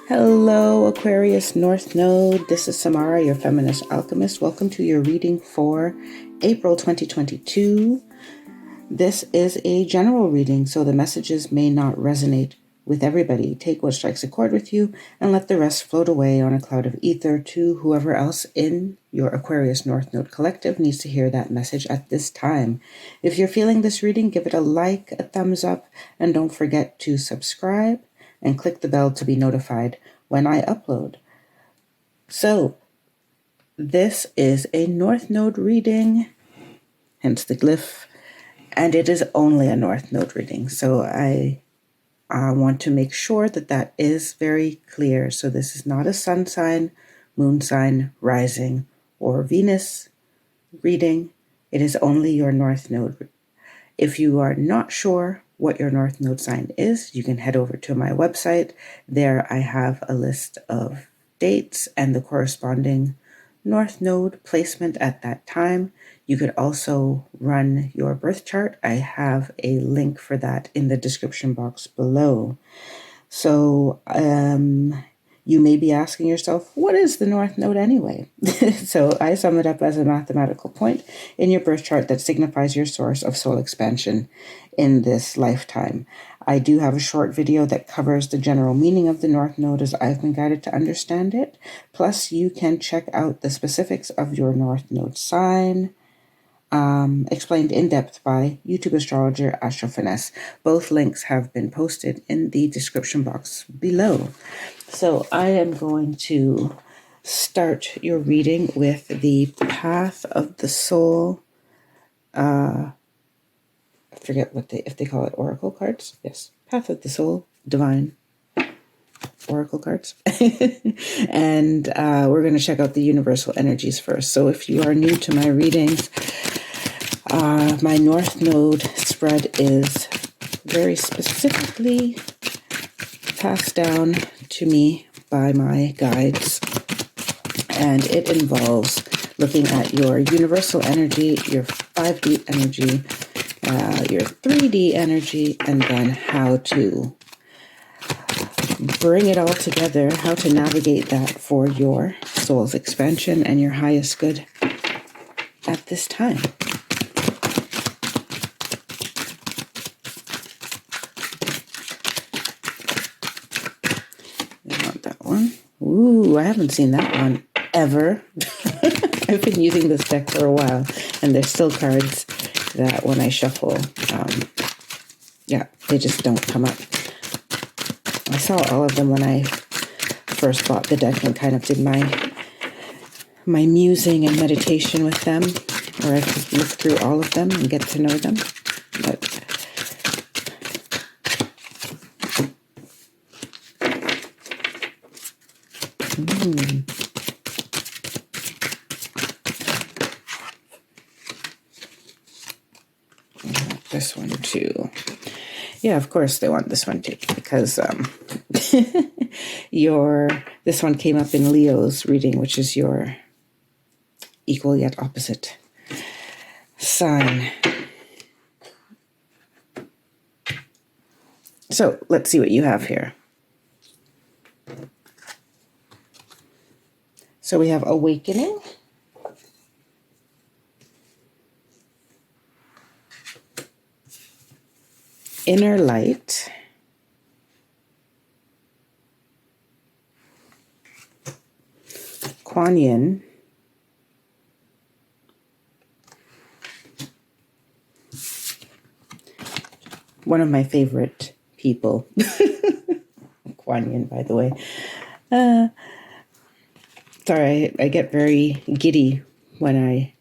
Hello, Aquarius North Node. This is Samara, your feminist alchemist. Welcome to your reading for April 2022. This is a general reading, so the messages may not resonate with everybody. Take what strikes a chord with you and let the rest float away on a cloud of ether to whoever else in your Aquarius North Node collective needs to hear that message at this time. If you're feeling this reading, give it a like, a thumbs up, and don't forget to subscribe and click the bell to be notified when I upload. So, this is a North Node reading, hence the glyph, and it is only a North Node reading. So I want to make sure that that is very clear. So this is not a sun sign, moon sign, rising, or Venus reading. It is only your North Node. If you are not sure what your North Node sign is, you can head over to my website. There I have a list of dates and the corresponding North Node placement at that time. You could also run your birth chart. I have a link for that in the description box below. So you may be asking yourself, what is the North Node anyway? So I sum it up as a mathematical point in your birth chart that signifies your source of soul expansion in this lifetime. I do have a short video that covers the general meaning of the North Node as I've been guided to understand it. Plus, you can check out the specifics of your North Node sign, explained in depth by YouTube astrologer Astro Finesse. Both links have been posted in the description box below. So I am going to start your reading with the Path of the Soul. I forget if they call it oracle cards. Yes, Path of the Soul, Divine oracle cards. And we're going to check out the universal energies first. So if you are new to my readings, my North Node spread is very specifically passed down to me by my guides, and it involves looking at your universal energy, your 5D energy, your 3D energy, and then how to bring it all together, how to navigate that for your soul's expansion and your highest good at this time. Ooh, I haven't seen that one ever. I've been using this deck for a while, and there's still cards that when I shuffle, they just don't come up. I saw all of them when I first bought the deck and kind of did my musing and meditation with them, where I could look through all of them and get to know them. But this one too. Yeah, of course they want this one too, because this one came up in Leo's reading, which is your equal yet opposite sign. So let's see what you have here. So we have awakening, inner light, Kuan Yin, one of my favorite people, Kuan Yin, by the way. Sorry, I get very giddy when I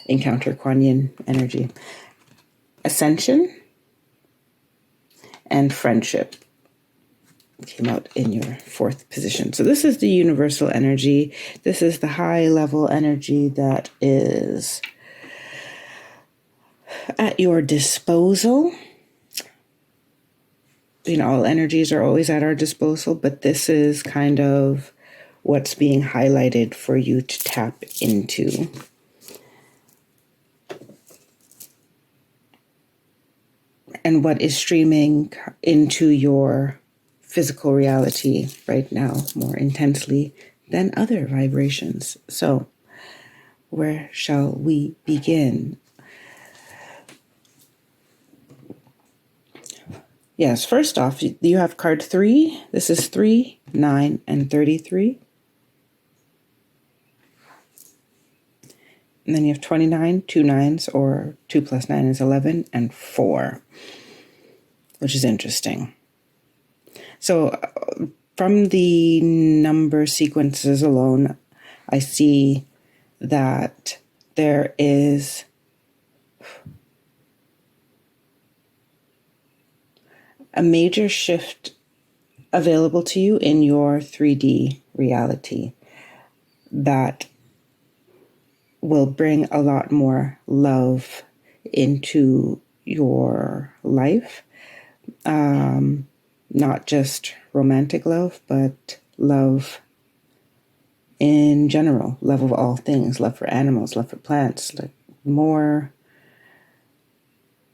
encounter Kuan Yin energy. Ascension and friendship came out in your fourth position. So this is the universal energy. This is the high level energy that is at your disposal. You know, all energies are always at our disposal, but this is kind of what's being highlighted for you to tap into. And what is streaming into your physical reality right now more intensely than other vibrations. So, where shall we begin? Yes, first off, you have card 3. This is 3, 9, and 33. And then you have 29, 2 nines, or 2 plus 9 is 11, and 4, which is interesting. So from the number sequences alone, I see that there is a major shift available to you in your 3D reality that will bring a lot more love into your life. Not just romantic love, but love in general, love of all things, love for animals, love for plants, like more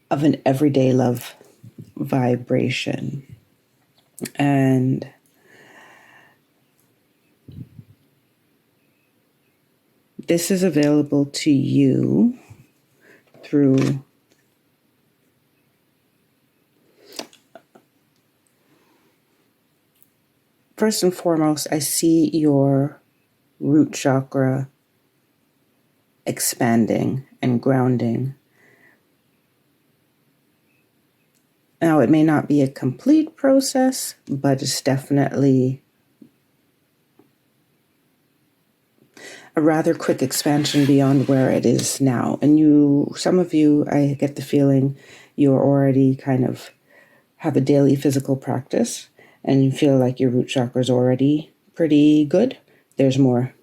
of an everyday love vibration. And this is available to you through first and foremost, I see your root chakra expanding and grounding. Now, it may not be a complete process, but it's definitely a rather quick expansion beyond where it is now. And some of you, I get the feeling you're already kind of have a daily physical practice and you feel like your root chakra is already pretty good. There's more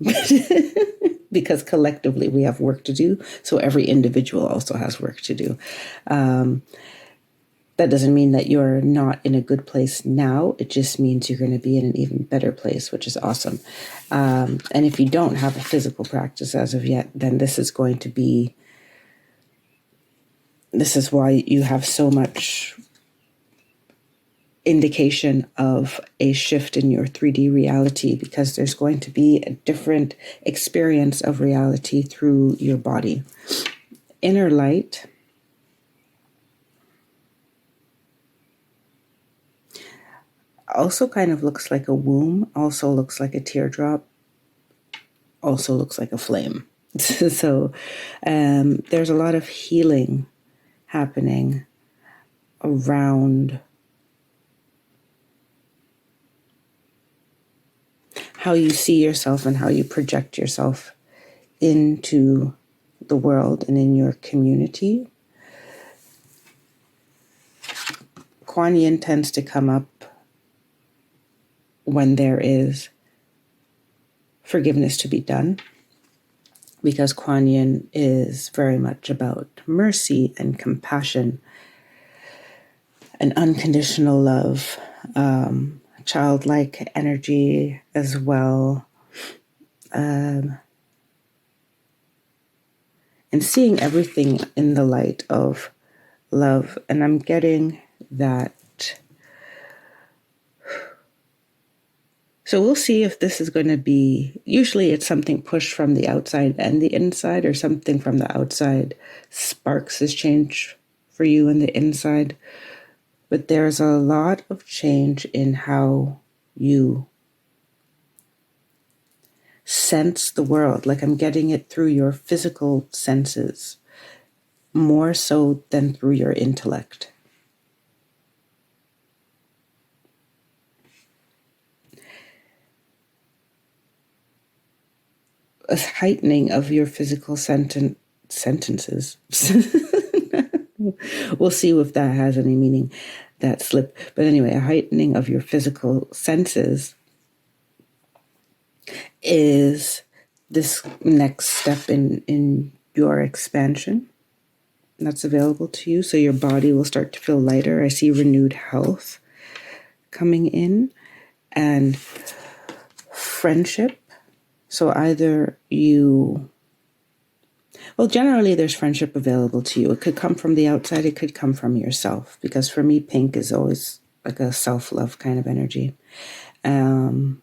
because collectively we have work to do. So every individual also has work to do. That doesn't mean that you're not in a good place now. It just means you're going to be in an even better place, which is awesome. And if you don't have a physical practice as of yet, then this is why you have so much indication of a shift in your 3D reality, because there's going to be a different experience of reality through your body. Inner light also kind of looks like a womb, also looks like a teardrop, also looks like a flame. So there's a lot of healing happening around how you see yourself and how you project yourself into the world and in your community. Kuan Yin tends to come up when there is forgiveness to be done, because Kuan Yin is very much about mercy and compassion and unconditional love, childlike energy as well, and seeing everything in the light of love. And I'm getting that. So we'll see if this is going to be, usually it's something pushed from the outside and the inside, or something from the outside sparks this change for you in the inside. But there's a lot of change in how you sense the world. Like I'm getting it through your physical senses, more so than through your intellect. A heightening of your physical sentences. We'll see if that has any meaning, that slip. But anyway, a heightening of your physical senses is this next step in your expansion that's available to you. So your body will start to feel lighter. I see renewed health coming in, and friendship. So either generally there's friendship available to you. It could come from the outside, it could come from yourself. Because for me, pink is always like a self-love kind of energy. I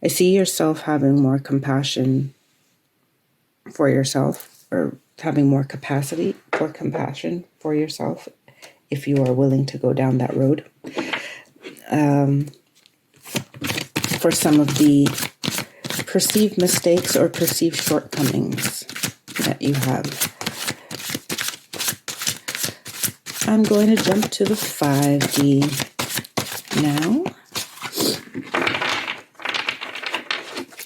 see yourself having more compassion for yourself, or having more capacity for compassion for yourself if you are willing to go down that road. For some of the perceived mistakes or perceived shortcomings that you have. I'm going to jump to the 5D now.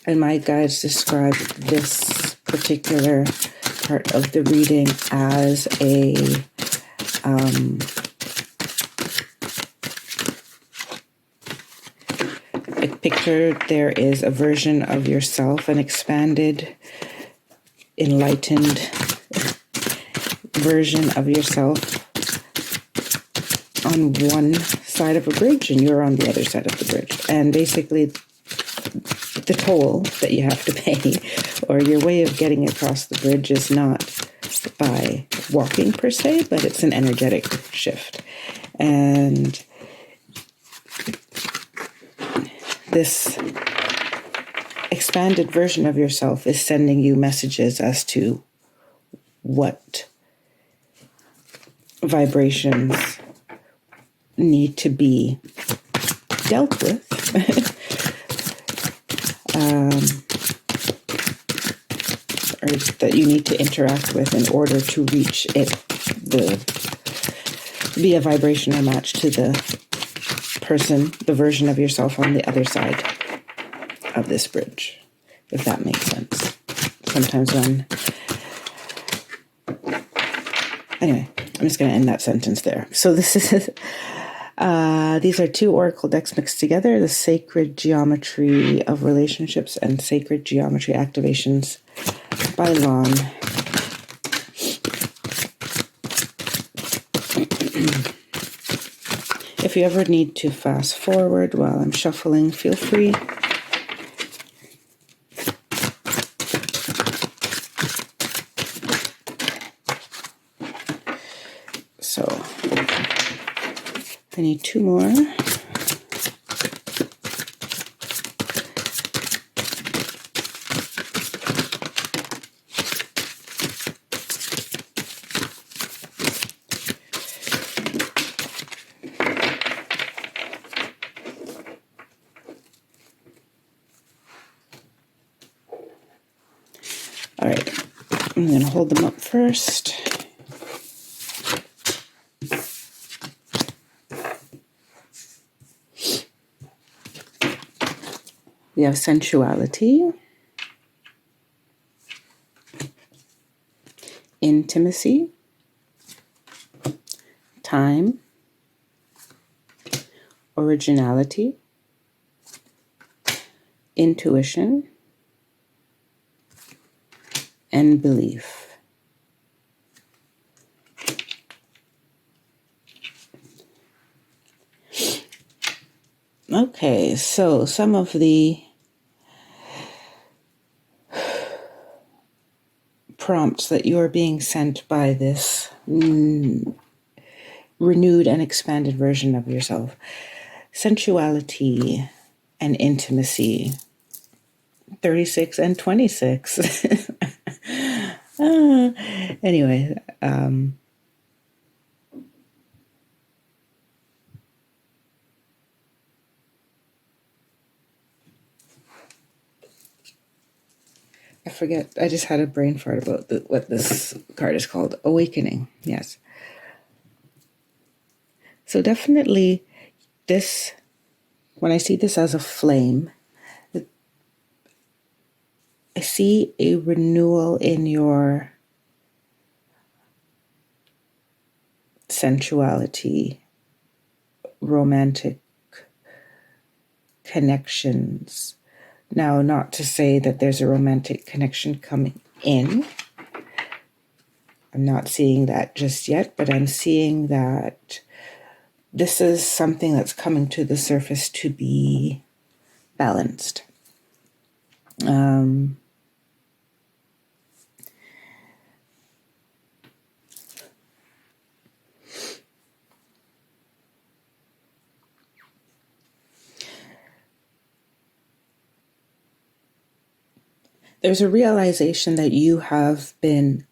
And my guides describe this particular part of the reading as a picture. There is a version of yourself, an expanded, enlightened version of yourself on one side of a bridge, and you're on the other side of the bridge. And basically, the toll that you have to pay, or your way of getting across the bridge, is not by walking per se, but it's an energetic shift. And this expanded version of yourself is sending you messages as to what vibrations need to be dealt with. Or that you need to interact with in order to reach it, be a vibrational match to the person, the version of yourself on the other side of this bridge, if that makes sense. Sometimes anyway, I'm just going to end that sentence there. So this is, these are 2 oracle decks mixed together, the Sacred Geometry of Relationships and Sacred Geometry Activations by Lon. If you ever need to fast forward while I'm shuffling, feel free. So, I need 2 more. All right, I'm going to hold them up first. We have sensuality, intimacy, time, originality, intuition, and belief. Okay, so some of the prompts that you are being sent by this renewed and expanded version of yourself. Sensuality and intimacy. 36 and 26. Anyway, I forget. I just had a brain fart about what this card is called. Awakening. Yes. So definitely this, when I see this as a flame, I see a renewal in your sensuality, romantic connections. Now, not to say that there's a romantic connection coming in. I'm not seeing that just yet, but I'm seeing that this is something that's coming to the surface to be balanced. There's a realization that you have been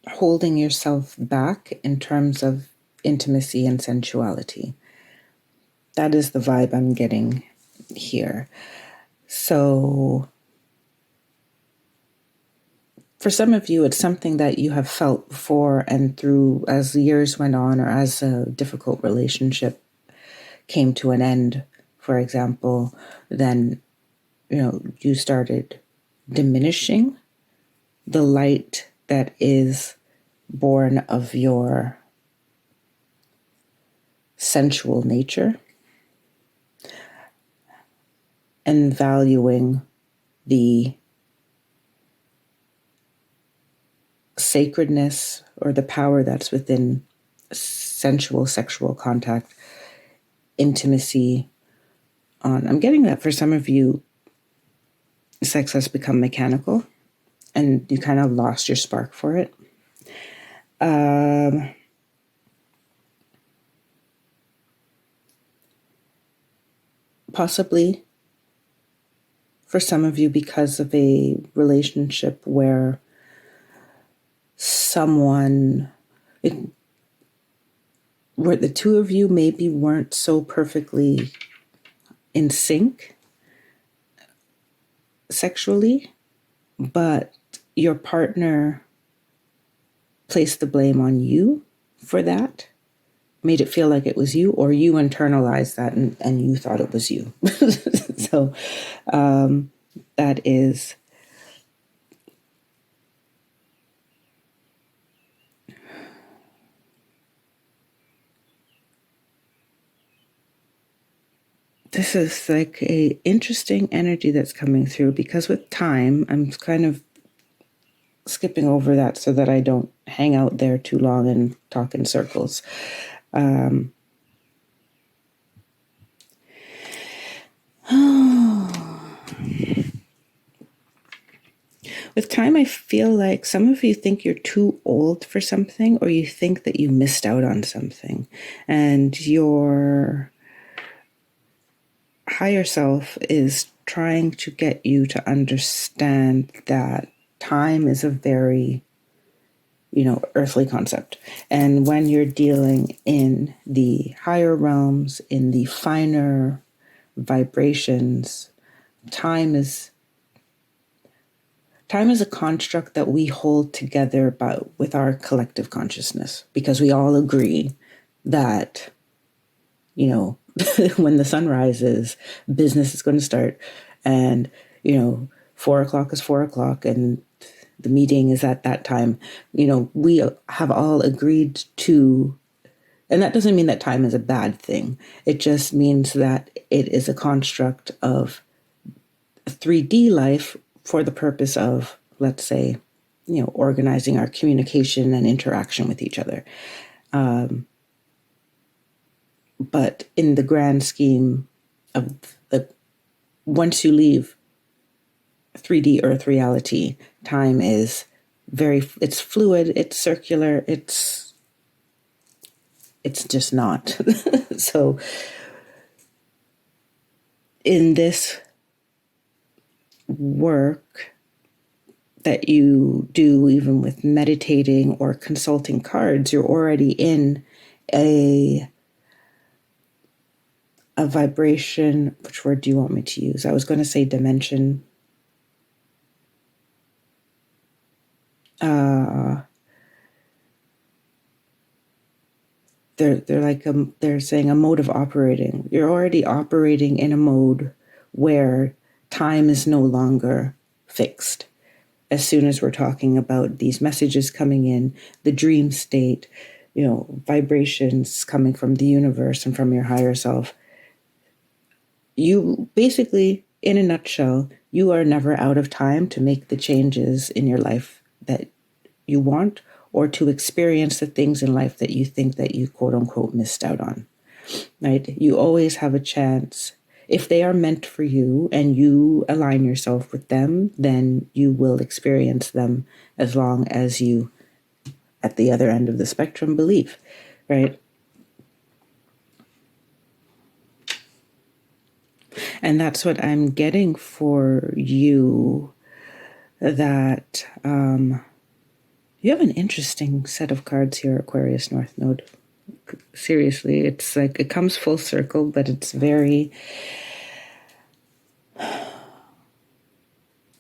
holding yourself back in terms of intimacy and sensuality. That is the vibe I'm getting here. So for some of you, it's something that you have felt before, and through as the years went on, or as a difficult relationship came to an end, for example, then you started diminishing the light that is born of your sensual nature, and valuing the sacredness or the power that's within sensual sexual contact, intimacy. I'm getting that for some of you, sex has become mechanical and you kind of lost your spark for it. Possibly for some of you because of a relationship where where the two of you maybe weren't so perfectly in sync sexually, but your partner placed the blame on you for that, made it feel like it was you, or you internalized that and you thought it was you. So that is this is like a interesting energy that's coming through, because with time, I'm kind of skipping over that so that I don't hang out there too long and talk in circles. With time, I feel like some of you think you're too old for something, or you think that you missed out on something, and your higher self is trying to get you to understand that time is a very, earthly concept. And when you're dealing in the higher realms, in the finer vibrations, time is a construct that we hold together with our collective consciousness, because we all agree that, when the sun rises, business is going to start, and 4:00 is 4:00, and the meeting is at that time. We have all agreed to, and that doesn't mean that time is a bad thing. It just means that it is a construct of 3D life for the purpose of, let's say, organizing our communication and interaction with each other. But in the grand scheme of once you leave 3D Earth reality, time is it's fluid, it's circular, it's just not. So in this work that you do, even with meditating or consulting cards, you're already in a vibration. Which word do you want me to use? I was going to say dimension. They're saying a mode of operating. You're already operating in a mode where time is no longer fixed. As soon as we're talking about these messages coming in, the dream state, vibrations coming from the universe and from your higher self, you basically, in a nutshell, you are never out of time to make the changes in your life that you want, or to experience the things in life that you think that you quote unquote missed out on, right? You always have a chance. If they are meant for you and you align yourself with them, then you will experience them, as long as you, at the other end of the spectrum, believe, right? And that's what I'm getting for you, that you have an interesting set of cards here, Aquarius North Node. Seriously, it's like it comes full circle, but it's very,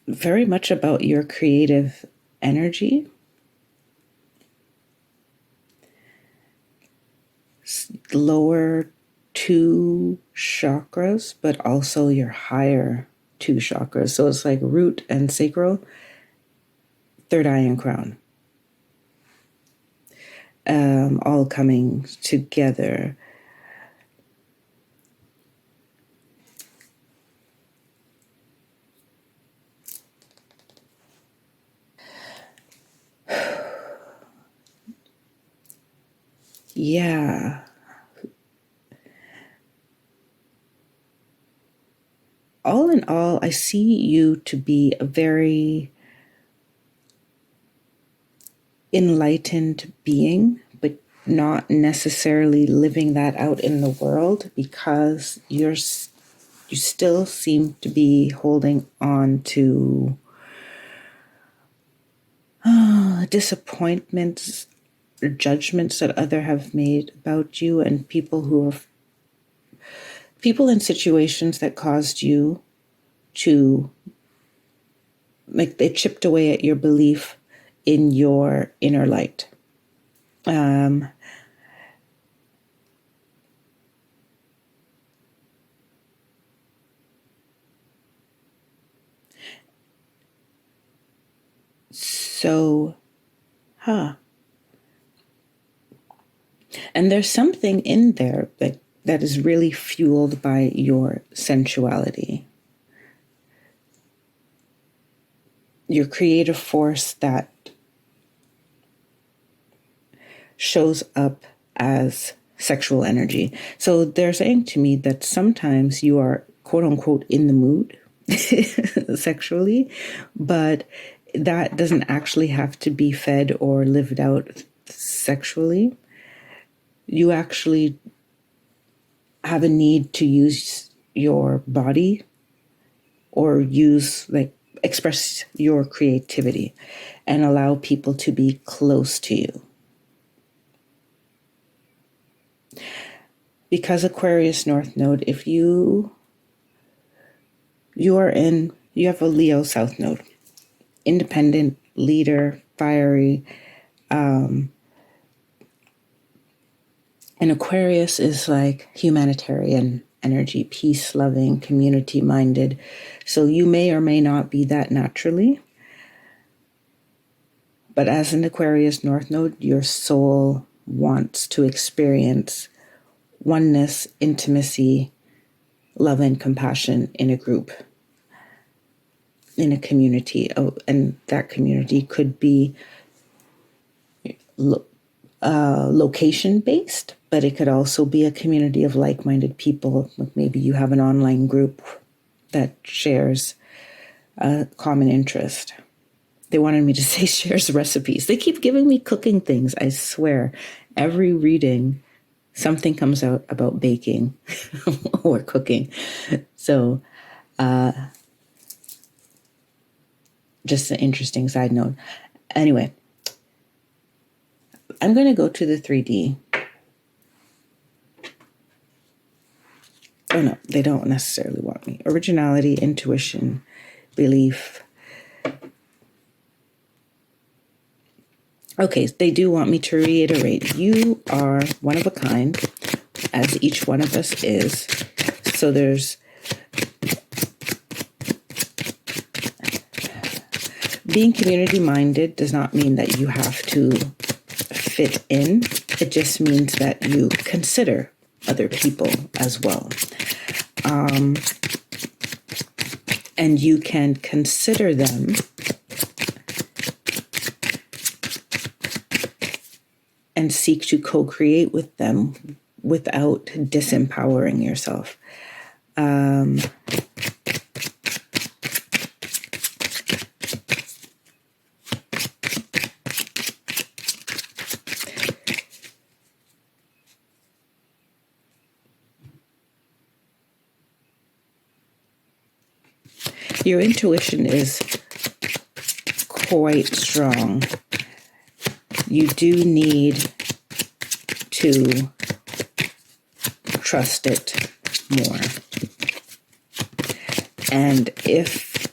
very much about your creative energy. Lower two chakras, but also your higher two chakras. So it's like root and sacral, third eye and crown, all coming together. Yeah. All in all, I see you to be a very enlightened being, but not necessarily living that out in the world, because you still seem to be holding on to disappointments or judgments that other have made about you, and people in situations that caused you to, like, they chipped away at your belief in your inner light. So, and there's something in there that is really fueled by your sensuality, your creative force that shows up as sexual energy. So they're saying to me that sometimes you are, quote unquote, in the mood sexually, but that doesn't actually have to be fed or lived out sexually. You actually have a need to use your body or express your creativity and allow people to be close to you. Because Aquarius North Node, if you have a Leo South Node, independent, leader, fiery, and Aquarius is like humanitarian energy, peace-loving, community-minded. So you may or may not be that naturally. But as an Aquarius North Node, your soul wants to experience oneness, intimacy, love, and compassion in a group, in a community. And that community could be location-based, but it could also be a community of like-minded people. Like maybe you have an online group that shares a common interest. They wanted me to say shares recipes. They keep giving me cooking things. I swear, every reading, something comes out about baking or cooking. So just an interesting side note. Anyway, I'm going to go to the 3D. Oh no, they don't necessarily want me. Originality, intuition, belief. Okay, they do want me to reiterate, you are one of a kind, as each one of us is. So there's being community-minded does not mean that you have to fit in. It just means that you consider other people as well. And you can consider them and seek to co-create with them without disempowering yourself. Your intuition is quite strong. You do need to trust it more. And if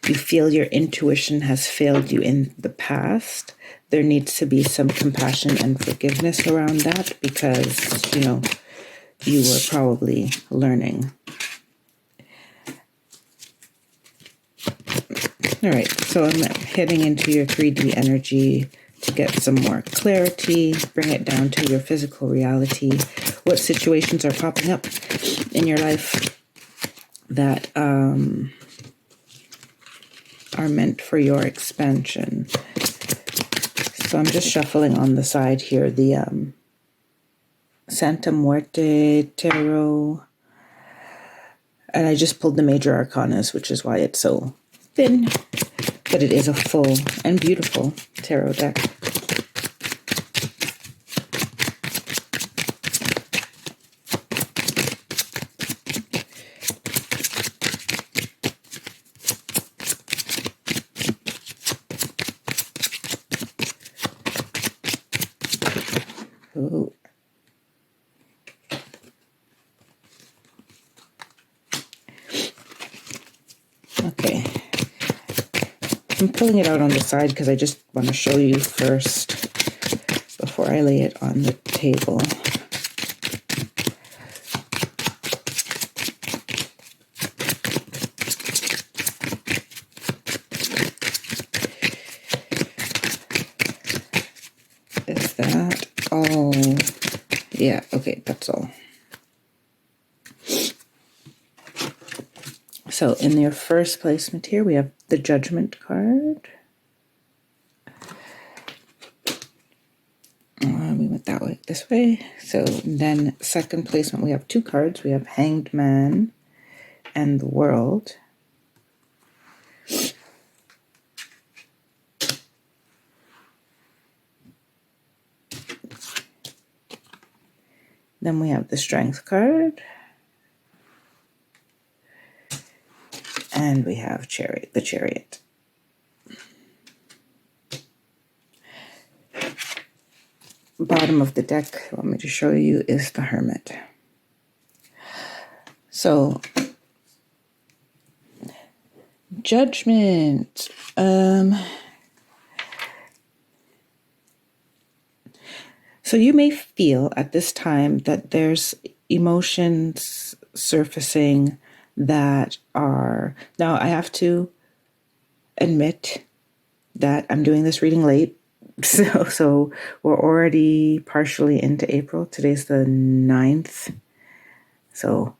you feel your intuition has failed you in the past, there needs to be some compassion and forgiveness around that, because, you were probably learning. All right, so I'm heading into your 3D energy to get some more clarity, bring it down to your physical reality. What situations are popping up in your life that are meant for your expansion? So I'm just shuffling on the side here the Santa Muerte Tarot. And I just pulled the major arcanas, which is why it's so thin. But it is a full and beautiful tarot deck. Ooh. Okay. I'm pulling it out on the side because I just want to show you first before I lay it on the table. Is that all? Yeah, okay, that's all. So in your first placement here, we have the Judgment card. We went that way, this way. So then second placement, we have two cards. We have Hanged Man and the World. Then we have the Strength card. And we have the Chariot. Bottom of the deck, I want me to show you, is the Hermit. So, Judgment. So you may feel at this time that there's emotions surfacing that are... Now, I have to admit that I'm doing this reading late. So we're already partially into April. Today's the 9th. So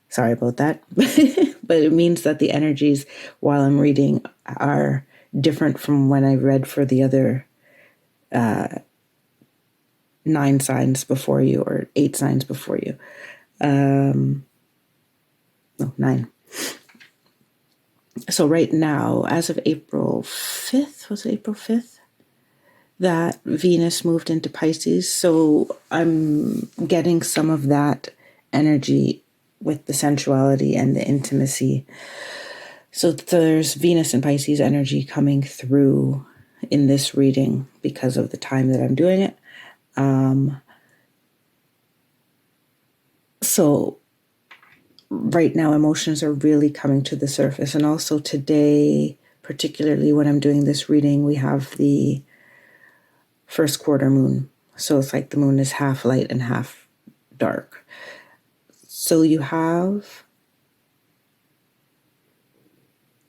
sorry about that. But it means that the energies while I'm reading are different from when I read for the other 9 signs before you, or 8 signs before you. No, 9. So right now, as of April 5th, was it April 5th? That Venus moved into Pisces. So I'm getting some of that energy with the sensuality and the intimacy. So there's Venus and Pisces energy coming through in this reading because of the time that I'm doing it. So right now, emotions are really coming to the surface. And also today, particularly when I'm doing this reading, we have the first quarter moon. So it's like the moon is half light and half dark. So you have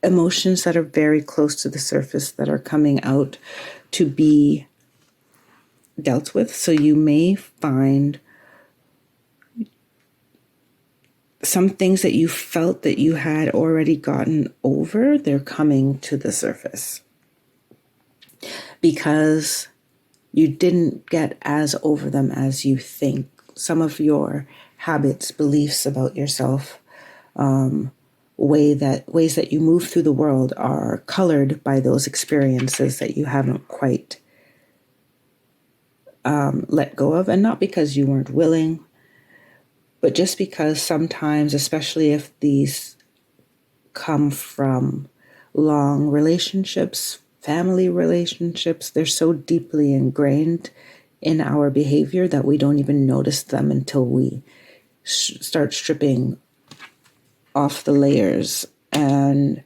emotions that are very close to the surface that are coming out to be dealt with. So you may find some things that you felt that you had already gotten over, they're coming to the surface because you didn't get as over them as you think. Some of your habits, beliefs about yourself, ways that you move through the world are colored by those experiences that you haven't quite let go of. And not because you weren't willing, but just because sometimes, especially if these come from long relationships, family relationships. They're so deeply ingrained in our behavior that we don't even notice them until we start stripping off the layers. And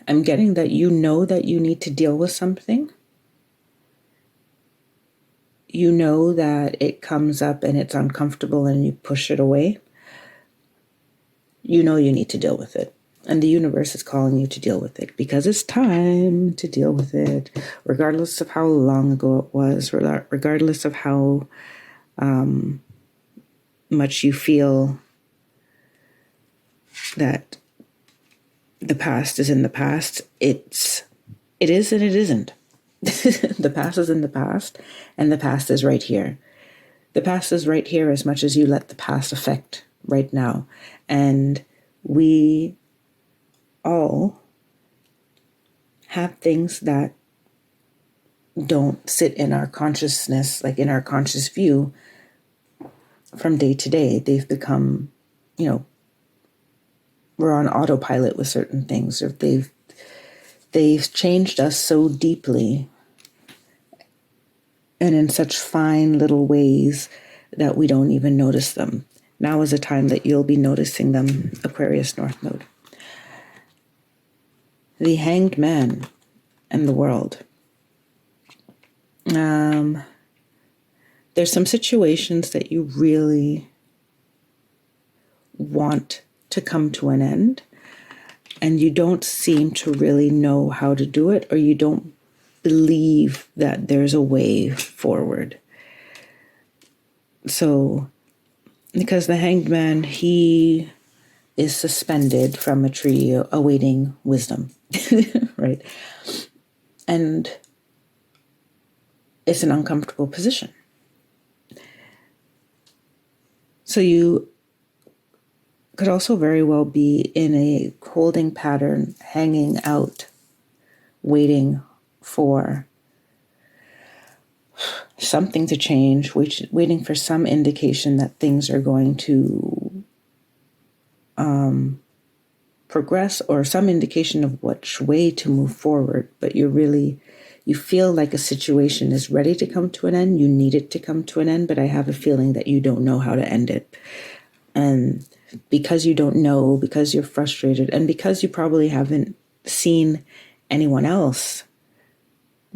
I'm getting that you know that you need to deal with something. You know that it comes up and it's uncomfortable and you push it away. You know you need to deal with it. And the universe is calling you to deal with it because it's time to deal with it, regardless of how long ago it was, regardless of how much you feel that the past is in the past. It is and it isn't. The past is in the past, and the past is right here. The past is right here as much as you let the past affect right now. And we all have things that don't sit in our consciousness, like in our conscious view from day to day. They've become, we're on autopilot with certain things, or they've changed us so deeply and in such fine little ways that we don't even notice them. Now is a time that you'll be noticing them, Aquarius North Node. The Hanged Man and the World. There's some situations that you really want to come to an end, and you don't seem to really know how to do it, or you don't believe that there's a way forward. So, because the Hanged Man, he is suspended from a tree awaiting wisdom, right? And it's an uncomfortable position. So you could also very well be in a holding pattern, hanging out, waiting for something to change, waiting for some indication that things are going to progress, or some indication of which way to move forward. But you feel like a situation is ready to come to an end. You need it to come to an end, but I have a feeling that you don't know how to end it. And because you don't know, because you're frustrated, and because you probably haven't seen anyone else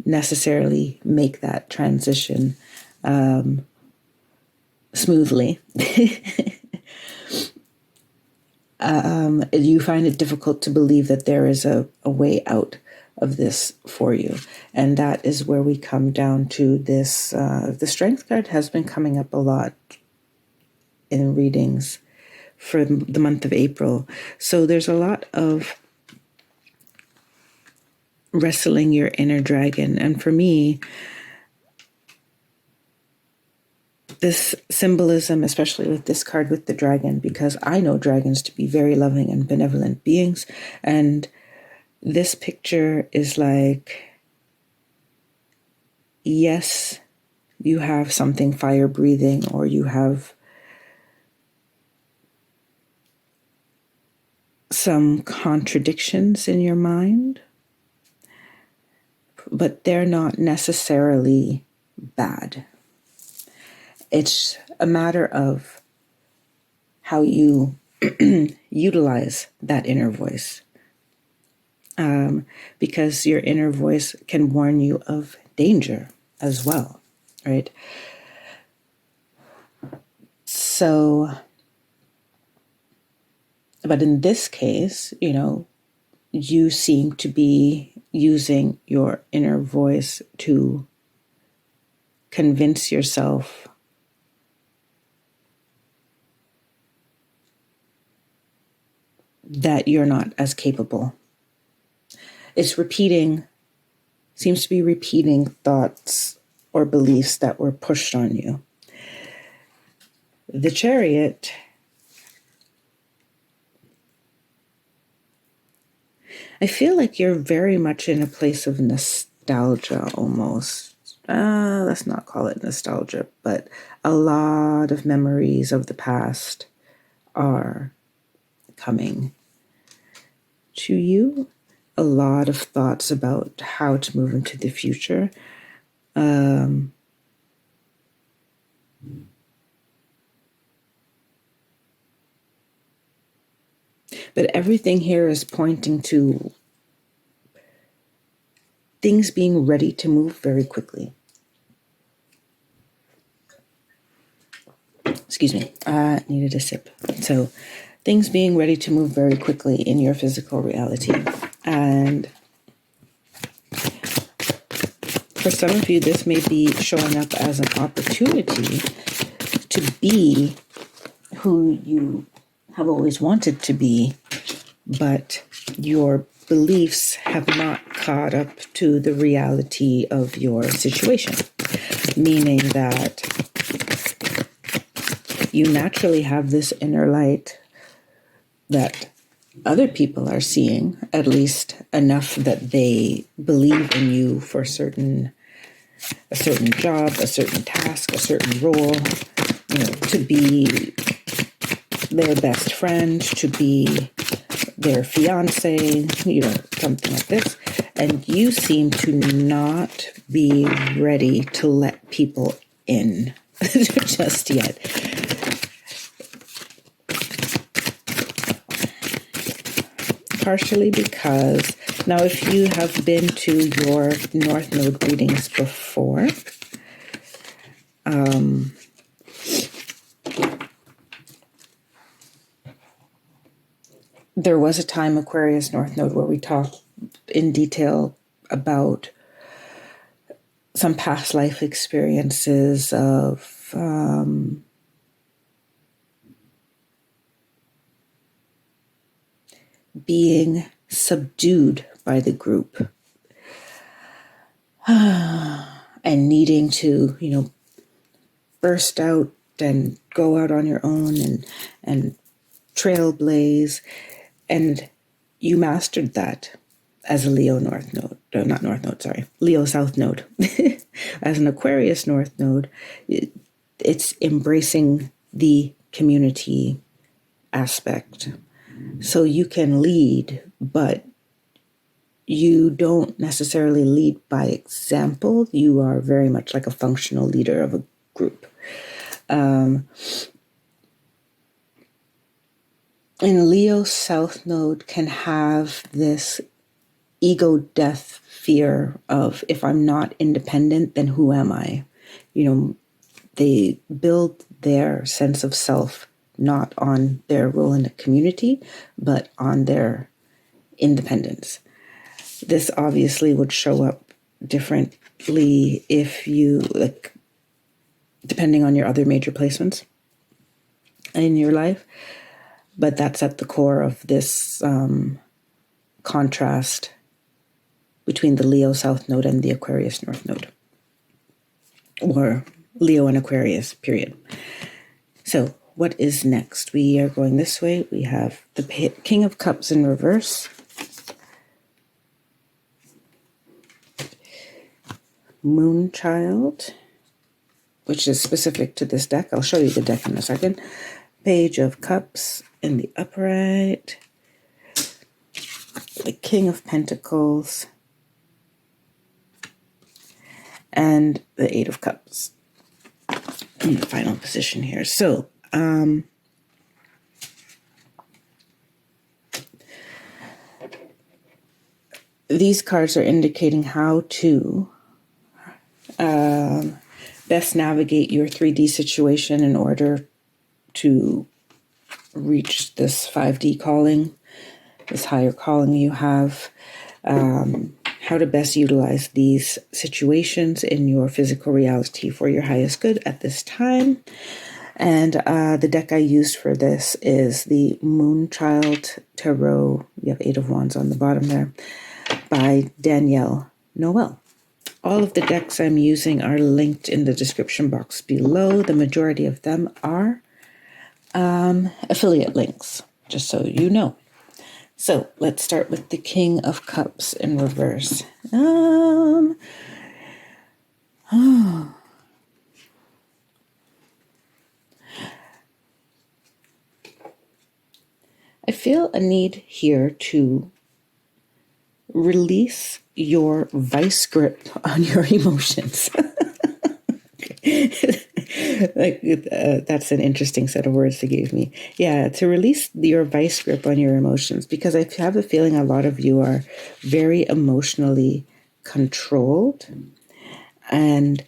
necessarily make that transition smoothly, you find it difficult to believe that there is a way out of this for you. And that is where we come down to this. The Strength card has been coming up a lot in readings for the month of April. So there's a lot of wrestling your inner dragon. And for me, this symbolism, especially with this card with the dragon, because I know dragons to be very loving and benevolent beings. And this picture is like, yes, you have something fire breathing, or you have some contradictions in your mind, but they're not necessarily bad. It's a matter of how you utilize that inner voice. Because your inner voice can warn you of danger as well, right? So, but in this case, you seem to be using your inner voice to convince yourself that you're not as capable. It's seems to be repeating thoughts or beliefs that were pushed on you. The Chariot, I feel like you're very much in a place of nostalgia almost. Let's not call it nostalgia, but a lot of memories of the past are coming to you. A lot of thoughts about how to move into the future. But everything here is pointing to things being ready to move very quickly. Excuse me, I needed a sip. So things being ready to move very quickly in your physical reality. And for some of you, this may be showing up as an opportunity to be who you have always wanted to be, but your beliefs have not caught up to the reality of your situation. Meaning that you naturally have this inner light that other people are seeing, at least enough that they believe in you for a certain job, a certain task, a certain role, to be their best friend, to be their fiance, something like this. And you seem to not be ready to let people in just yet. Partially because, now if you have been to your North Node readings before, there was a time, Aquarius North Node, where we talked in detail about some past life experiences of being subdued by the group and needing to, burst out and go out on your own and trailblaze. And you mastered that as a Leo North Node, not North Node, sorry, Leo South Node. As an Aquarius North Node, it's embracing the community aspect. So you can lead, but you don't necessarily lead by example. You are very much like a functional leader of a group. And Leo South Node can have this ego death fear of, if I'm not independent, then who am I? They build their sense of self not on their role in the community, but on their independence. This obviously would show up differently if you, depending on your other major placements in your life. But that's at the core of this contrast between the Leo South Node and the Aquarius North Node. Or Leo and Aquarius, period. So what is next? We are going this way. We have the King of Cups in reverse. Moonchild, which is specific to this deck. I'll show you the deck in a second. Page of Cups in the upright. The King of Pentacles. And the Eight of Cups in the final position here. So, these cards are indicating how to best navigate your 3D situation in order to reach this 5D calling, this higher calling you have, how to best utilize these situations in your physical reality for your highest good at this time. And the deck I used for this is the Moonchild Tarot. You have 8 of Wands on the bottom there, by Danielle Noel. All of the decks I'm using are linked in the description box below. The majority of them are affiliate links, just so you know. So let's start with the King of Cups in reverse. I feel a need here to release your vice grip on your emotions. That's an interesting set of words they gave me. Yeah, to release your vice grip on your emotions, because I have a feeling a lot of you are very emotionally controlled, and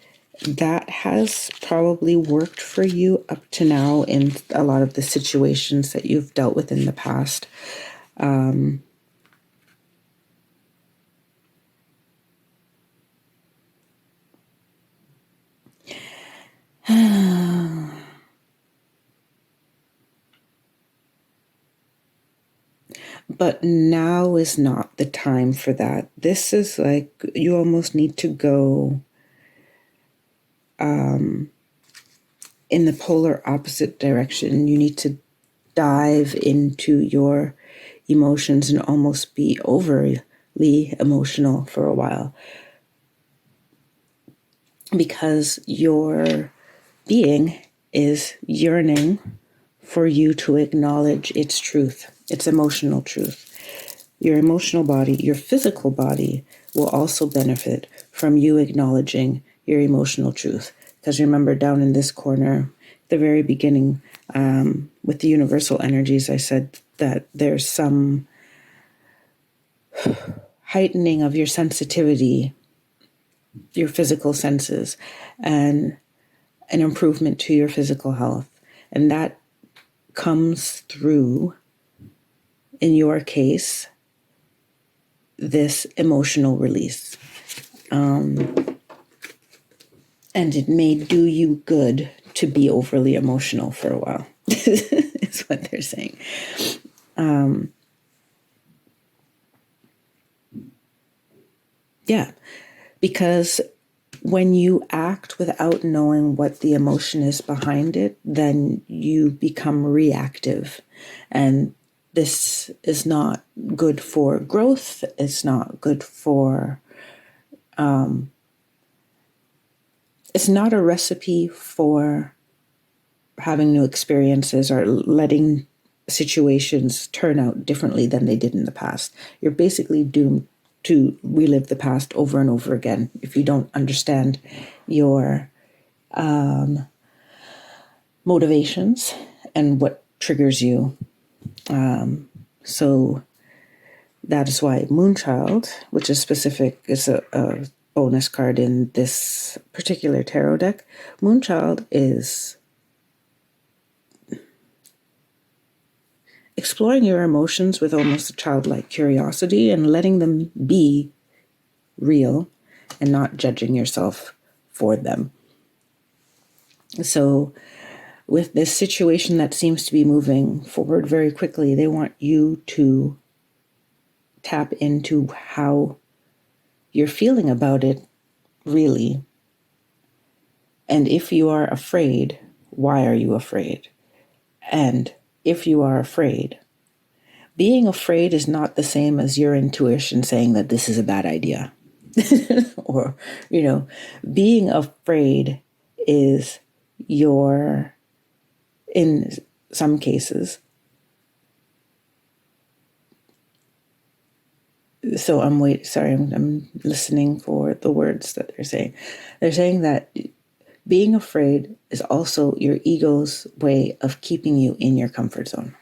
that has probably worked for you up to now in a lot of the situations that you've dealt with in the past. But now is not the time for that. This is like you almost need to go in the polar opposite direction. You need to dive into your emotions and almost be overly emotional for a while, because your being is yearning for you to acknowledge its truth, its emotional truth. Your emotional body, your physical body will also benefit from you acknowledging your emotional truth. Because remember, down in this corner, the very beginning, with the universal energies, I said that there's some heightening of your sensitivity, your physical senses, and an improvement to your physical health. And that comes through, in your case, this emotional release. And it may do you good to be overly emotional for a while, is what they're saying. Yeah, because when you act without knowing what the emotion is behind it, then you become reactive. And this is not good for growth. It's not good for, it's not a recipe for having new experiences or letting situations turn out differently than they did in the past. You're basically doomed to relive the past over and over again if you don't understand your motivations and what triggers you. So that is why Moonchild, which is specific, is a bonus card in this particular tarot deck. Moonchild is exploring your emotions with almost a childlike curiosity and letting them be real and not judging yourself for them. So with this situation that seems to be moving forward very quickly, they want you to tap into how you're feeling about it, really. And if you are afraid, why are you afraid? And if you are afraid, being afraid is not the same as your intuition saying that this is a bad idea. Or, being afraid is your, in some cases. So I'm listening for the words that they're saying. They're saying that being afraid is also your ego's way of keeping you in your comfort zone,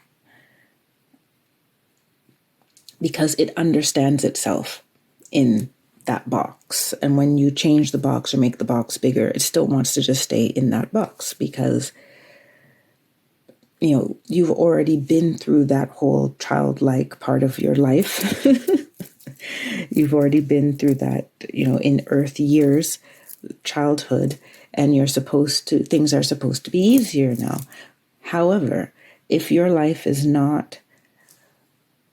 because it understands itself in that box. And when you change the box or make the box bigger, it still wants to just stay in that box, because you've already been through that whole childlike part of your life. You've already been through that, in earth years, childhood, and things are supposed to be easier now. However, if your life is not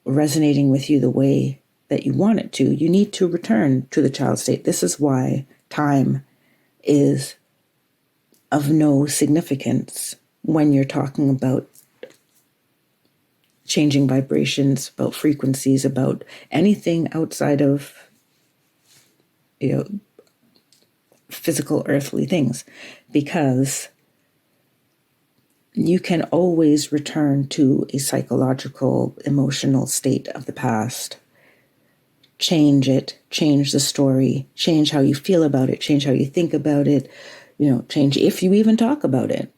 resonating with you the way that you want it to, you need to return to the child state. This is why time is of no significance when you're talking about changing vibrations, about frequencies, about anything outside of, physical earthly things, because you can always return to a psychological, emotional state of the past. Change it, change the story, change how you feel about it, change how you think about it, change if you even talk about it.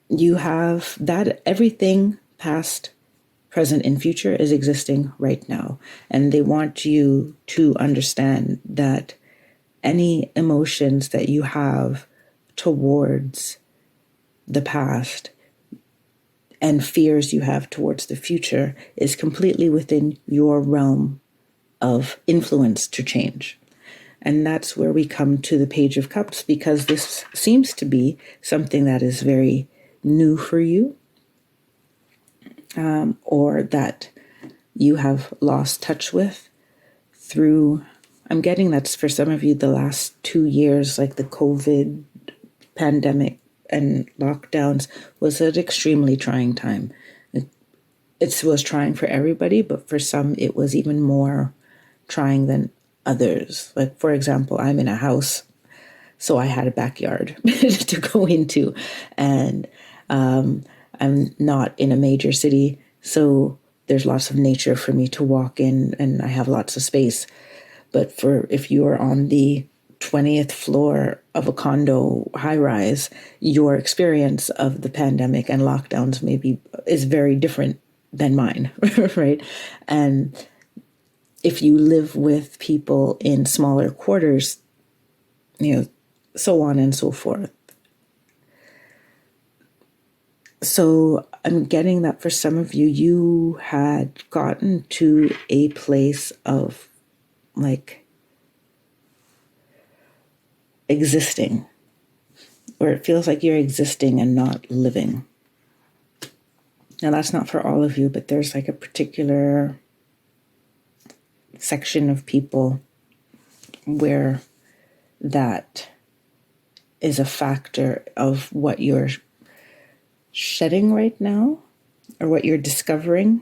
You have that, everything past, present, and future is existing right now. And they want you to understand that any emotions that you have towards the past and fears you have towards the future is completely within your realm of influence to change. And that's where we come to the Page of Cups, because this seems to be something that is very new for you, or that you have lost touch with through, I'm getting that's for some of you the last 2 years, like the COVID pandemic and lockdowns was an extremely trying time. It was trying for everybody, but for some it was even more trying than others. Like, for example, I'm in a house, so I had a backyard to go into, and I'm not in a major city, so there's lots of nature for me to walk in, and I have lots of space. But if you are on the 20th floor of a condo high rise, your experience of the pandemic and lockdowns is very different than mine, right? And if you live with people in smaller quarters, so on and so forth. So I'm getting that for some of you, you had gotten to a place of like existing, where it feels like you're existing and not living. Now, that's not for all of you, but there's like a particular section of people where that is a factor of what you're shedding right now, or what you're discovering.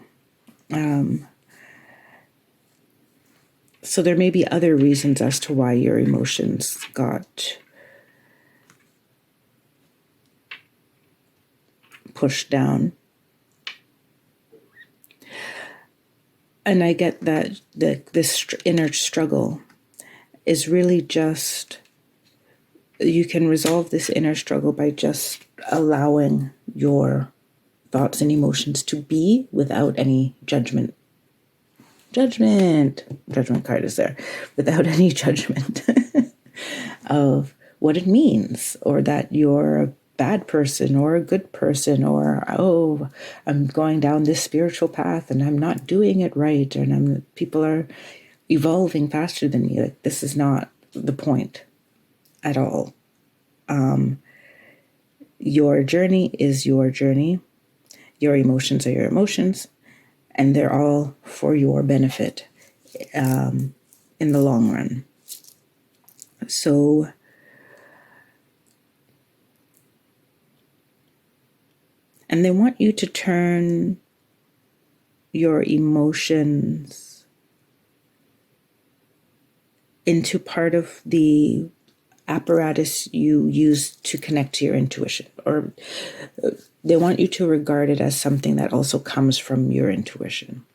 So there may be other reasons as to why your emotions got pushed down. And I get that this inner struggle is really just, you can resolve this inner struggle by just allowing your thoughts and emotions to be without any judgment. Judgment card is there. Without any judgment of what it means, or that you're a bad person or a good person, or, oh, I'm going down this spiritual path and I'm not doing it right, and people are evolving faster than me. Like, this is not the point at all. Your journey is your journey. Your emotions are your emotions, and they're all for your benefit in the long run. So and they want you to turn your emotions into part of the apparatus you use to connect to your intuition, or they want you to regard it as something that also comes from your intuition.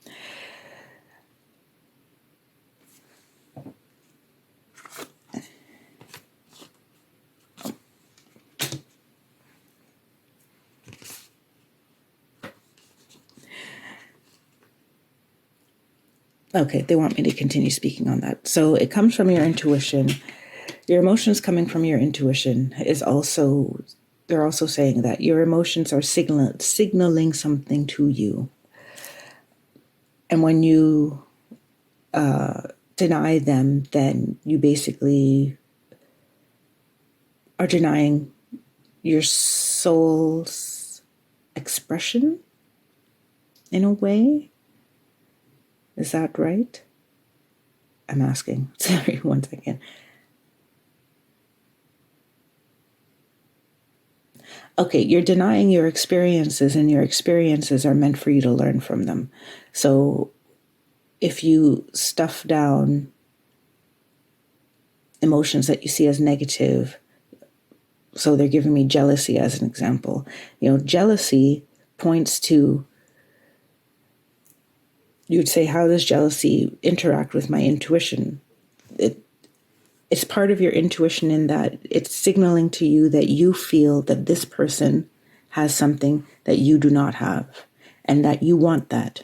Okay, they want me to continue speaking on that. So it comes from your intuition. Your emotions coming from your intuition is also, they're also saying that your emotions are signaling something to you. And when you deny them, then you basically are denying your soul's expression in a way. Is that right? I'm asking. Sorry, 1 second. Okay, you're denying your experiences, and your experiences are meant for you to learn from them. So if you stuff down emotions that you see as negative, So they're giving me jealousy as an example. Jealousy points to, you'd say, how does jealousy interact with my intuition? It's part of your intuition in that it's signaling to you that you feel that this person has something that you do not have and that you want that.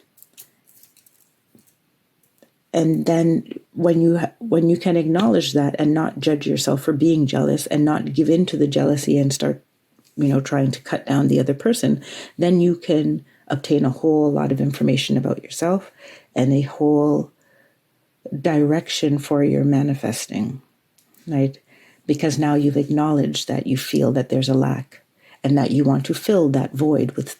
And then when you can acknowledge that and not judge yourself for being jealous and not give in to the jealousy and start, trying to cut down the other person, then you can obtain a whole lot of information about yourself and a whole direction for your manifesting, right? Because now you've acknowledged that you feel that there's a lack and that you want to fill that void with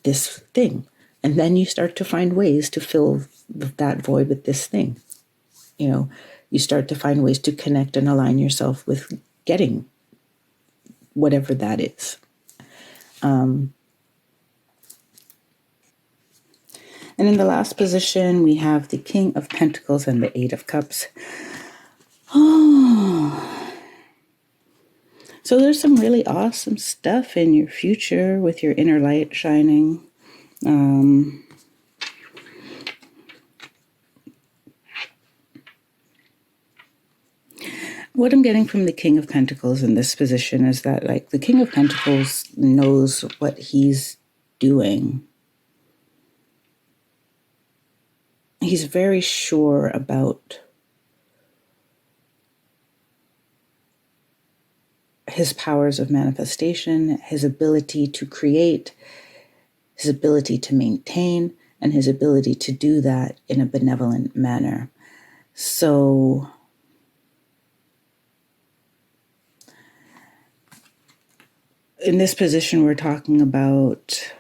this thing. And then you start to find ways to fill that void with this thing. You start to find ways to connect and align yourself with getting whatever that is. And in the last position, we have the King of Pentacles and the Eight of Cups. Oh. So there's some really awesome stuff in your future with your inner light shining. What I'm getting from the King of Pentacles in this position is that, the King of Pentacles knows what he's doing. He's very sure about his powers of manifestation, his ability to create, his ability to maintain, and his ability to do that in a benevolent manner. So in this position, we're talking about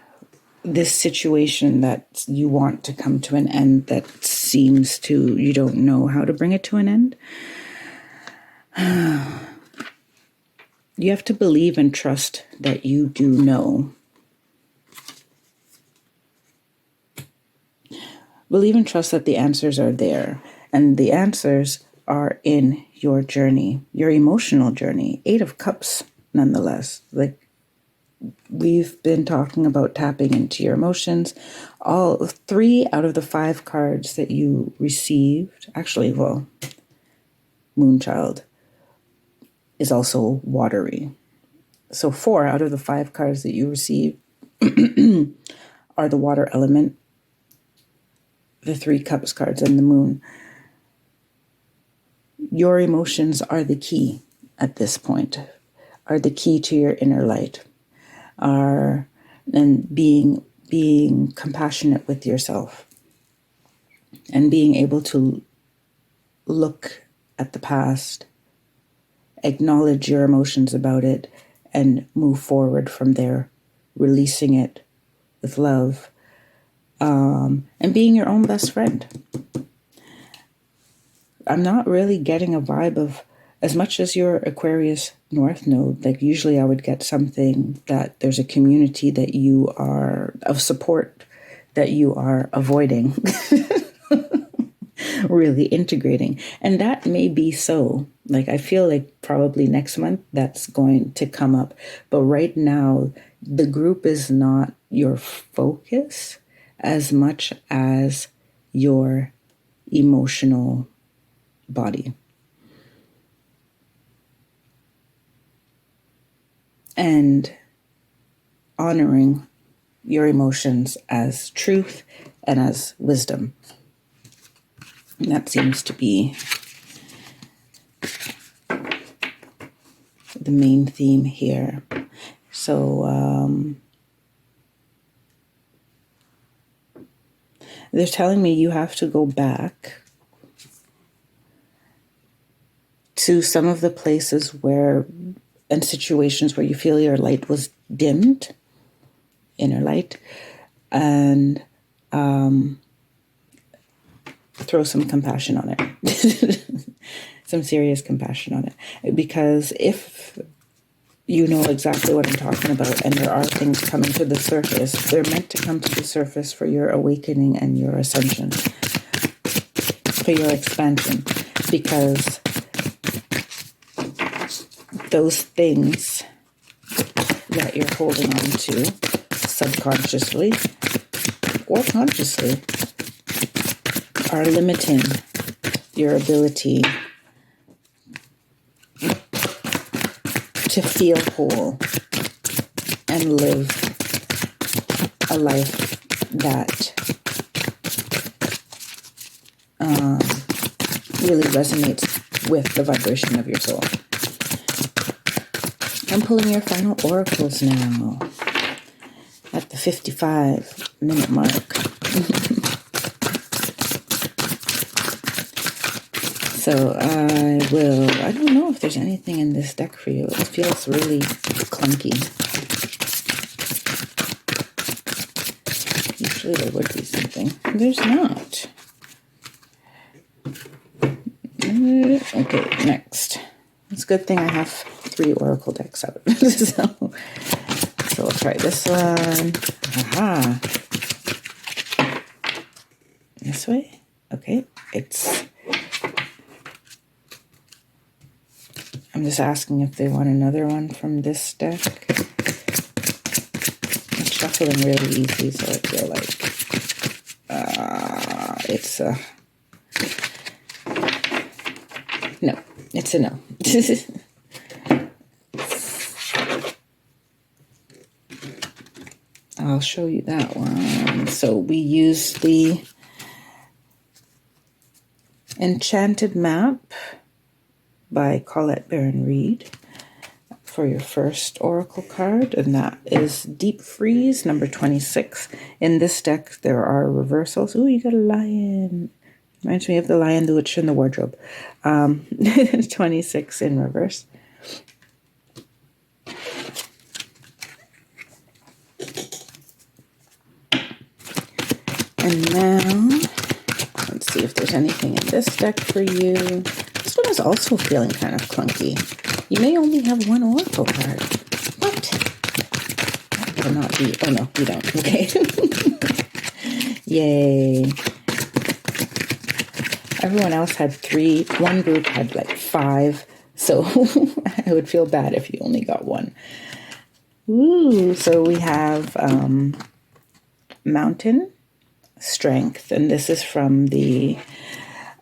this situation that you want to come to an end that seems to, you don't know how to bring it to an end. You have to believe and trust that you do know. Believe and trust that the answers are there. And the answers are in your journey, your emotional journey. Eight of Cups, nonetheless. We've been talking about tapping into your emotions. All 3 out of the 5 cards that you received, actually, Moonchild is also watery. So 4 out of the 5 cards that you received are the water element, the 3 Cups cards, and the Moon. Your emotions are the key at this point, are the key to your inner light. And being compassionate with yourself and being able to look at the past, acknowledge your emotions about it, and move forward from there, releasing it with love, and being your own best friend. I'm not really getting a vibe of, as much as your Aquarius North Node, usually I would get something that there's a community that you are, of support, that you are avoiding, really integrating. And that may be so. I feel like probably next month that's going to come up. But right now, the group is not your focus as much as your emotional body. And honoring your emotions as truth and as wisdom. And that seems to be the main theme here. So they're telling me you have to go back to some of the places and situations where you feel your light was dimmed, inner light, and throw some compassion on it, some serious compassion on it. Because if you know exactly what I'm talking about and there are things coming to the surface, they're meant to come to the surface for your awakening and your ascension, for your expansion, because those things that you're holding on to subconsciously or consciously are limiting your ability to feel whole and live a life that really resonates with the vibration of your soul. I'm pulling your final oracles now at the 55-minute mark. So I don't know if there's anything in this deck for you. It feels really clunky. Usually there would be something. There's not. Okay, next. It's a good thing I have 3 oracle decks out. So we'll try this one. Aha. This way? Okay. I'm just asking if they want another one from this deck. I'm shuffling really easy, so I feel like it's a... No, it's a no. I'll show you that one. So we use the Enchanted Map by Colette Baron-Reid for your first oracle card, and that is Deep Freeze, number 26. In this deck, there are reversals. Ooh, you got a lion. Reminds me of the Lion, the Witch, and the Wardrobe. 26 in reverse. And now, let's see if there's anything in this deck for you. This one is also feeling kind of clunky. You may only have 1 oracle card. What? That will not be... Oh, no, you don't. Okay. Yay. Everyone else had 3. One group had like 5. So I would feel bad if you only got 1. Ooh, so we have Mountain, Strength, and this is from the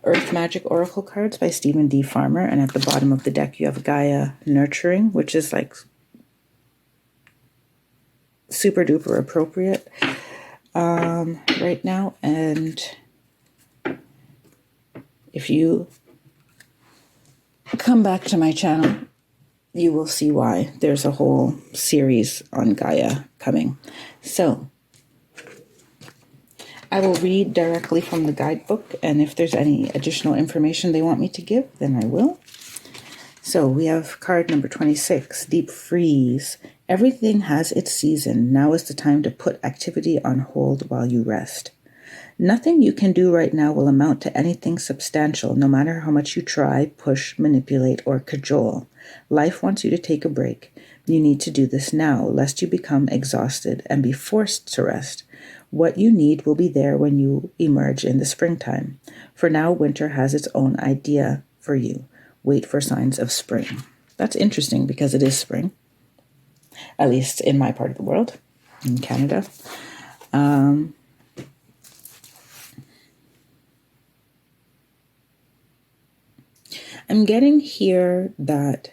Earth Magic Oracle cards by Stephen D. Farmer. And at the bottom of the deck, you have Gaia, Nurturing, which is like super duper appropriate right now. And if you come back to my channel, you will see why. There's a whole series on Gaia coming. So I will read directly from the guidebook, and if there's any additional information they want me to give, then I will. So we have card number 26, Deep Freeze. Everything has its season. Now is the time to put activity on hold while you rest. Nothing you can do right now will amount to anything substantial, no matter how much you try, push, manipulate, or cajole. Life wants you to take a break. You need to do this now, lest you become exhausted and be forced to rest. What you need will be there when you emerge in the springtime. For now, winter has its own idea for you. Wait for signs of spring. That's interesting because it is spring, at least in my part of the world, in Canada. I'm getting here that,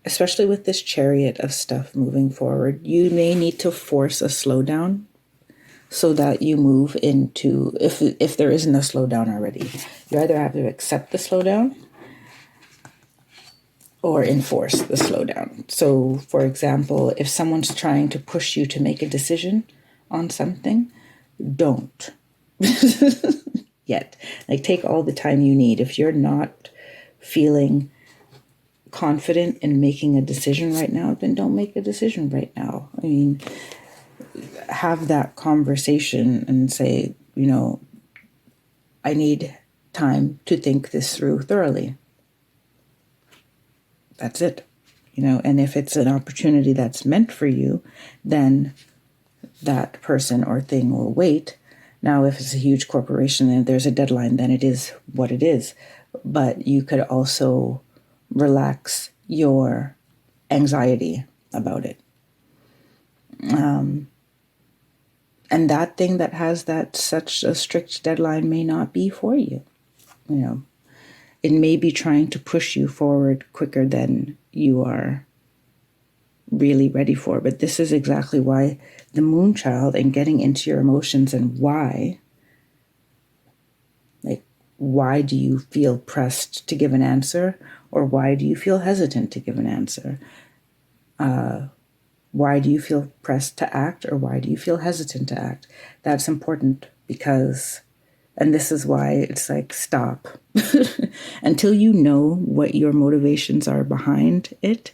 especially with this chariot of stuff moving forward, you may need to force a slowdown so that you move into, if there isn't a slowdown already, you either have to accept the slowdown or enforce the slowdown. So, for example, if someone's trying to push you to make a decision on something, don't. Yet. Like, take all the time you need. If you're not feeling confident in making a decision right now, then don't make a decision right now. I mean, have that conversation and say, you know, I need time to think this through thoroughly. That's it. You know, and if it's an opportunity that's meant for you, then that person or thing will wait. Now, if it's a huge corporation and there's a deadline, then it is what it is. But you could also relax your anxiety about it. And that thing that has such a strict deadline may not be for you. It may be trying to push you forward quicker than you are really ready for. But this is exactly why the moon child and getting into your emotions and why do you feel pressed to give an answer, or why do you feel hesitant to give an answer? Why do you feel pressed to act, or why do you feel hesitant to act? That's important because, and this is why it's stop. Until you know what your motivations are behind it,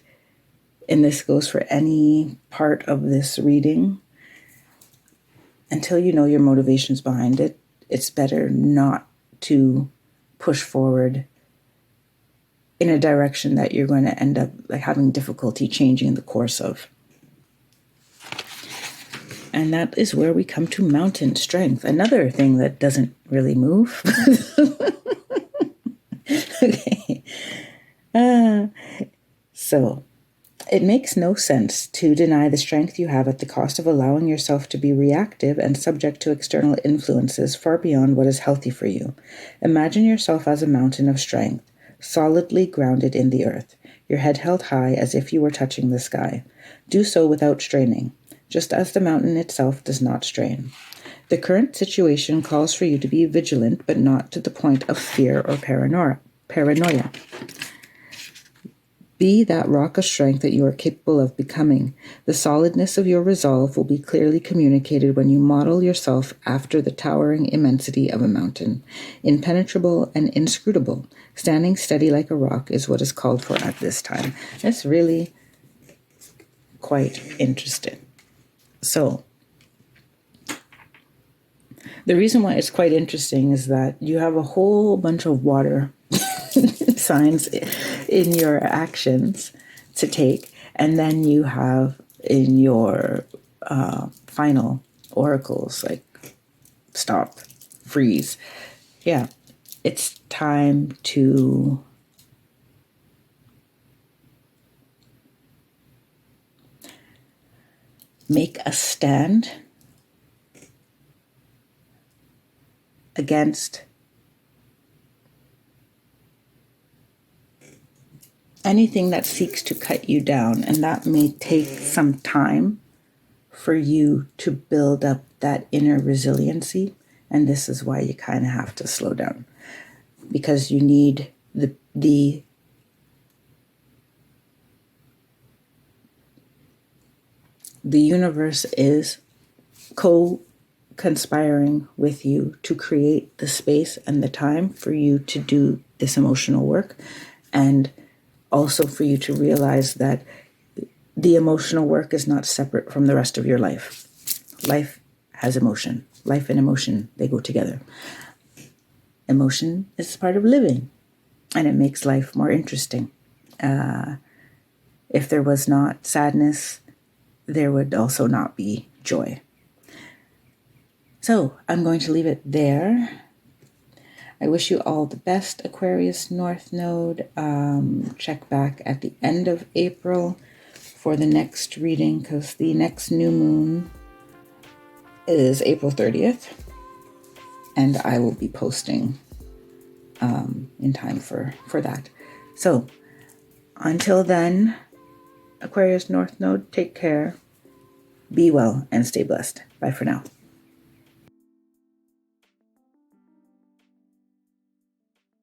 and this goes for any part of this reading, until you know your motivations behind it, it's better not to push forward in a direction that you're going to end up having difficulty changing the course of. And that is where we come to mountain strength, another thing that doesn't really move. Okay. So it makes no sense to deny the strength you have at the cost of allowing yourself to be reactive and subject to external influences far beyond what is healthy for you. Imagine yourself as a mountain of strength, solidly grounded in the earth, your head held high as if you were touching the sky. Do so without straining, just as the mountain itself does not strain. The current situation calls for you to be vigilant, but not to the point of fear or paranoia. Be that rock of strength that you are capable of becoming. The solidness of your resolve will be clearly communicated when you model yourself after the towering immensity of a mountain. Impenetrable and inscrutable, standing steady like a rock is what is called for at this time. That's really quite interesting. So, the reason why it's quite interesting is that you have a whole bunch of water signs in your actions to take, and then you have in your final oracles stop, freeze. Yeah, it's time to make a stand against anything that seeks to cut you down. And that may take some time for you to build up that inner resiliency. And this is why you kind of have to slow down, because you need the universe is conspiring with you to create the space and the time for you to do this emotional work, and also for you to realize that the emotional work is not separate from the rest of your life. Life has emotion. Life and emotion, they go together. Emotion is part of living, and it makes life more interesting. If there was not sadness, there would also not be joy. So I'm going to leave it there. I wish you all the best, Aquarius North Node. Check back at the end of April for the next reading, because the next new moon is April 30th. And I will be posting in time for that. So until then, Aquarius North Node, take care, be well, and stay blessed. Bye for now.